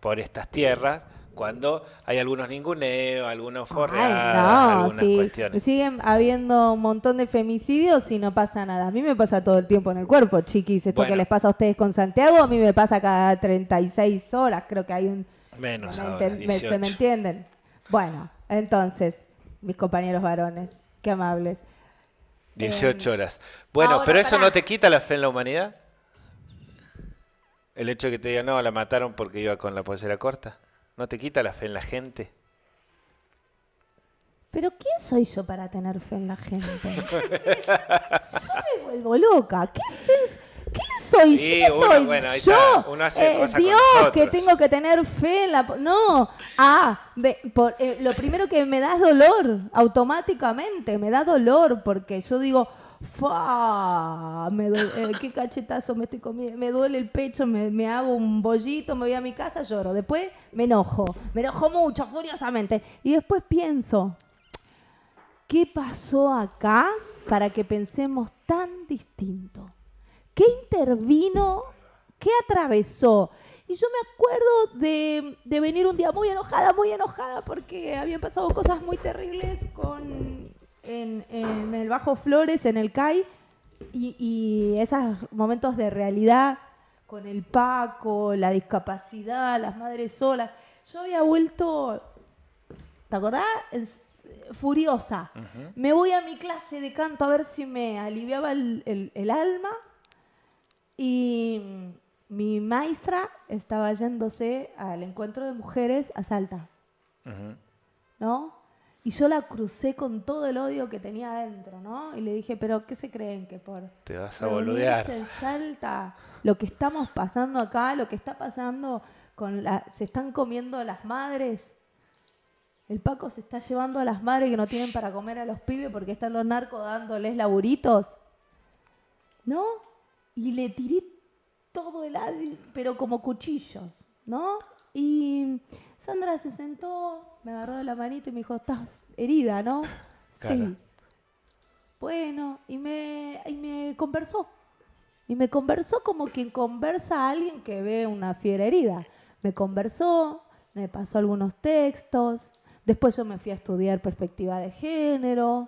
por estas tierras, cuando hay algunos ninguneos, algunos forreadas, algunas cuestiones. Siguen habiendo un montón de femicidios y no pasa nada. A mí me pasa todo el tiempo en el cuerpo, chiquis. Esto Bueno. que les pasa a ustedes con Santiago, a mí me pasa cada 36 horas. Creo que hay un... Menos ¿Se ahora, me 18. entienden? Bueno, entonces, mis compañeros varones, qué amables. 18 horas. Bueno, ahora, pero eso pará. no te quita la fe en la humanidad. El hecho de que te digan, no, la mataron porque iba con la pollera corta. ¿No te quita la fe en la gente? ¿Pero quién soy yo para tener fe en la gente? Yo me vuelvo loca. ¿Qué soy? Sí, ¿Qué uno, soy bueno, ahí yo? está, uno hace cosas con Dios, nosotros. que tengo que tener fe en la... No. Lo primero que me da es dolor, automáticamente. Me da dolor porque yo digo... qué cachetazo me estoy comiendo, me duele el pecho, me hago un bollito, me voy a mi casa, lloro, después me enojo mucho, furiosamente, y después pienso, ¿qué pasó acá para que pensemos tan distinto? ¿Qué intervino? ¿Qué atravesó? Y yo me acuerdo de venir un día muy enojada, porque habían pasado cosas muy terribles en el Bajo Flores, en el CAI, y esos momentos de realidad con el Paco, la discapacidad, las madres solas. Yo había vuelto, ¿te acordás? Furiosa. Ujú. Me voy a mi clase de canto a ver si me aliviaba el alma, y mi maestra estaba yéndose al encuentro de mujeres a Salta, Ujú. ¿no? Y yo la crucé con todo el odio que tenía adentro, ¿no? Y le dije, ¿pero qué se creen que por Te vas a reunirse boludear. en Salta, lo que estamos pasando acá, lo que está pasando se están comiendo las madres? El Paco se está llevando a las madres que no tienen para comer a los pibes porque están los narcos dándoles laburitos, ¿no? Y le tiré todo el odio, pero como cuchillos, ¿no? Y Sandra se sentó, me agarró de la manito y me dijo, ¿estás herida, no? Claro. Sí. bueno, y me conversó. Y me conversó como quien conversa a alguien que ve una fiera herida. Me conversó, me pasó algunos textos, después yo me fui a estudiar perspectiva de género,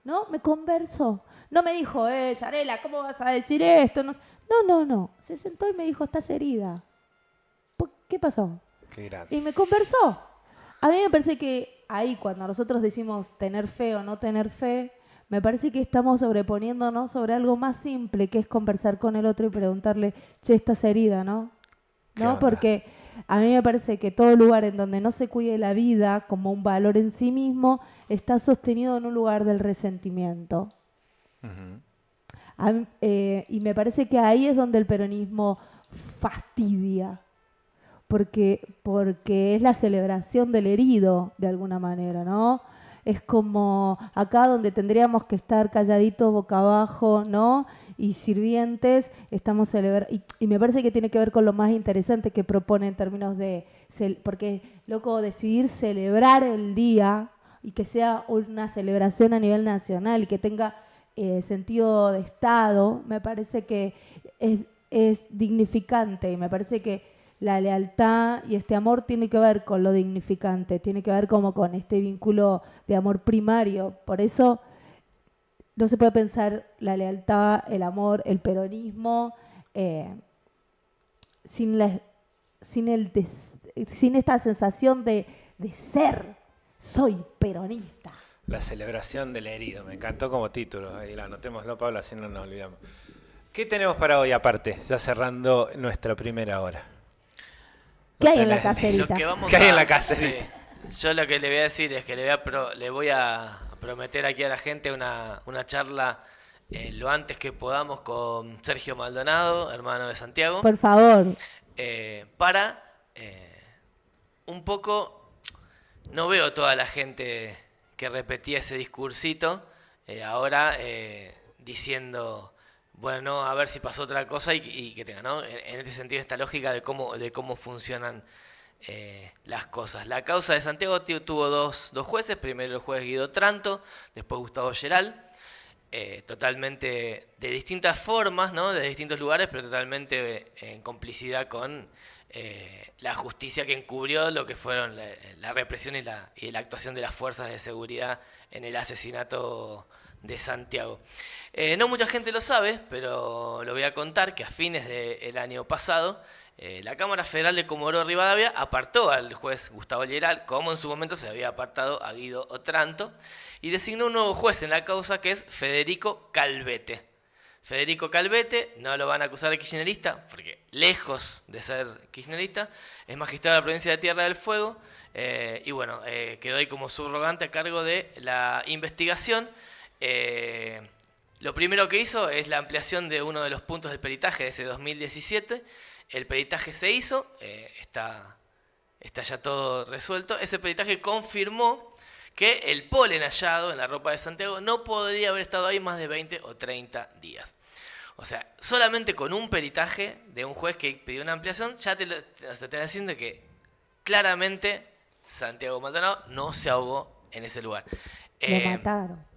¿no? Me conversó. No me dijo, Yarela, ¿cómo vas a decir esto? No. Se sentó y me dijo, estás herida. ¿Qué pasó? Qué grande. Y me conversó. A mí me parece que ahí, cuando nosotros decimos tener fe o no tener fe, me parece que estamos sobreponiéndonos sobre algo más simple, que es conversar con el otro y preguntarle, che, estás herida, ¿no? ¿No? Porque a mí me parece que todo lugar en donde no se cuide la vida como un valor en sí mismo está sostenido en un lugar del resentimiento. Uh-huh. Y me parece que ahí es donde el peronismo fastidia. Porque es la celebración del herido, de alguna manera, ¿no? Es como acá donde tendríamos que estar calladitos boca abajo, ¿no? Y sirvientes, estamos celebrando. Y me parece que tiene que ver con lo más interesante que propone en términos de... Porque, loco, decidir celebrar el día y que sea una celebración a nivel nacional y que tenga sentido de Estado, me parece que es dignificante y me parece que la lealtad y este amor tiene que ver con lo dignificante, tiene que ver como con este vínculo de amor primario. Por eso no se puede pensar la lealtad, el amor, el peronismo sin esta sensación de ser, soy peronista. La celebración del herido, me encantó como título. Ahí lo anotémoslo, Pablo, así no nos olvidamos. ¿Qué tenemos para hoy aparte, ya cerrando nuestra primera hora? ¿Qué hay en la caserita? ¿Qué hay en la caserita? Sí. Yo lo que le voy a decir es que le voy a prometer aquí a la gente una charla lo antes que podamos con Sergio Maldonado, hermano de Santiago. Por favor. Para un poco, no veo toda la gente que repetía ese discursito, ahora diciendo... Bueno, a ver si pasó otra cosa y que tenga, ¿no? En este sentido, esta lógica de cómo funcionan las cosas. La causa de Santiago tuvo dos jueces, primero el juez Guido Tranto, después Gustavo Geral, totalmente de distintas formas, ¿no? De distintos lugares, pero totalmente en complicidad con la justicia que encubrió lo que fueron la represión y la actuación de las fuerzas de seguridad en el asesinato de Santiago. No mucha gente lo sabe, pero lo voy a contar que a fines del año pasado la Cámara Federal de Comodoro Rivadavia apartó al juez Gustavo Geral, como en su momento se había apartado a Guido Otranto, y designó un nuevo juez en la causa que es Federico Calvete. Federico Calvete, no lo van a acusar de kirchnerista, porque lejos de ser kirchnerista, es magistrado de la provincia de Tierra del Fuego, y bueno, quedó ahí como subrogante a cargo de la investigación. Lo primero que hizo es la ampliación de uno de los puntos del peritaje de ese 2017. El peritaje se hizo, está ya todo resuelto. Ese peritaje confirmó que el polen hallado en la ropa de Santiago no podría haber estado ahí más de 20 o 30 días. O sea, solamente con un peritaje de un juez que pidió una ampliación, ya te está diciendo que claramente Santiago Maldonado no se ahogó en ese lugar. Lo mataron.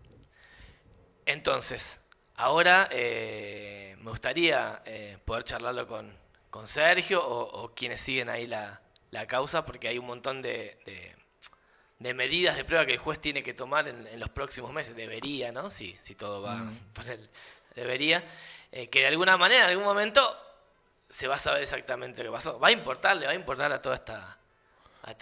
Entonces, ahora me gustaría poder charlarlo con Sergio o quienes siguen ahí la causa, porque hay un montón de medidas de prueba que el juez tiene que tomar en los próximos meses. Debería, ¿no? Si todo va por él. Debería. Que de alguna manera, en algún momento, se va a saber exactamente lo que pasó. Le va a importar a toda esta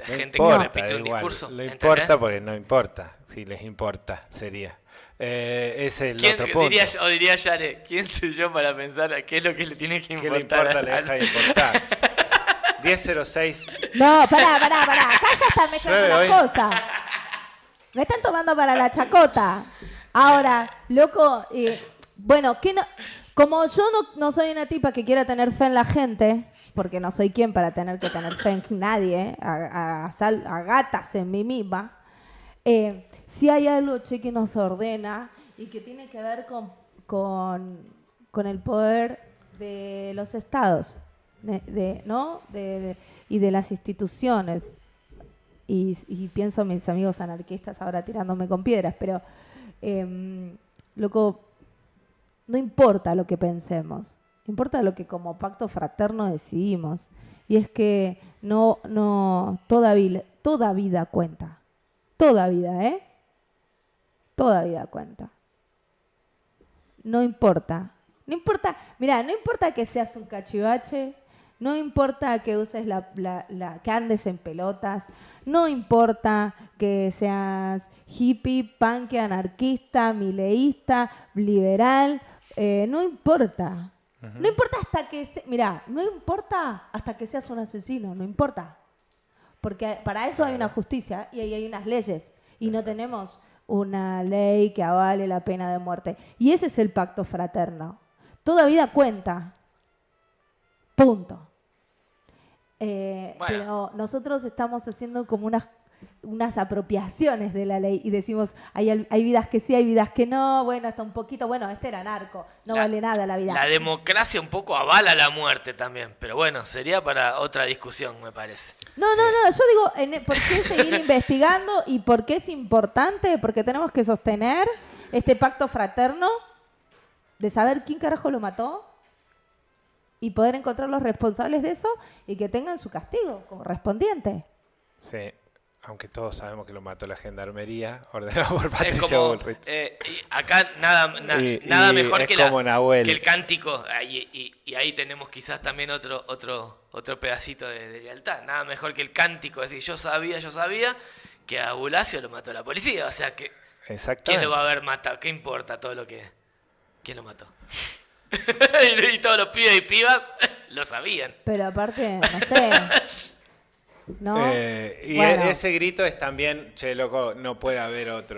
gente que repite un discurso. Le importa porque no importa. Si les importa, sería. Es el otro punto. Diría Yare, ¿quién soy yo para pensar qué es lo que le tiene que importar? ¿Qué le importa? Le deja de importar. 10:06. No, pará. Acá ya están mezclando las cosas. Me están tomando para la chacota. Ahora, loco, bueno, como yo no soy una tipa que quiera tener fe en la gente, porque no soy quien para tener que tener fe en nadie, a gatas en mí misma, sí hay algo, che, que nos ordena y que tiene que ver con el poder de los estados, ¿no? Y de las instituciones. Y pienso en mis amigos anarquistas ahora tirándome con piedras, pero loco, no importa lo que pensemos, importa lo que como pacto fraterno decidimos. Y es que toda vida cuenta. Toda vida, ¿eh? Toda vida cuenta. No importa. No importa, mira, no importa que seas un cachivache, no importa que uses que andes en pelotas, no importa que seas hippie, punk, anarquista, mileísta, liberal, no importa. No importa hasta que no importa hasta que seas un asesino, no importa. Porque para eso hay una justicia y hay unas leyes. Y no tenemos una ley que avale la pena de muerte. Y ese es el pacto fraterno. Toda vida cuenta. Punto. Pero nosotros estamos haciendo como unas apropiaciones de la ley y decimos, hay vidas que sí, hay vidas que no, bueno, hasta un poquito, bueno, este era narco, no vale nada la vida. La democracia un poco avala la muerte también, pero bueno, sería para otra discusión, me parece. No, yo digo, ¿por qué seguir investigando y por qué es importante? Porque tenemos que sostener este pacto fraterno de saber quién carajo lo mató y poder encontrar los responsables de eso y que tengan su castigo correspondiente. Sí, aunque todos sabemos que lo mató la gendarmería, ordenado por Patricia Bullrich. Y acá nada mejor que el cántico, y ahí tenemos quizás también otro pedacito de lealtad. Nada mejor que el cántico, es decir, yo sabía que a Bulacio lo mató la policía, o sea que ¿quién lo va a haber matado? ¿Qué importa todo lo que... ¿Quién lo mató? Y todos los pibes y pibas lo sabían. Pero aparte, no sé. ¿No? Y bueno, ese grito es también, che, loco, no puede haber otro.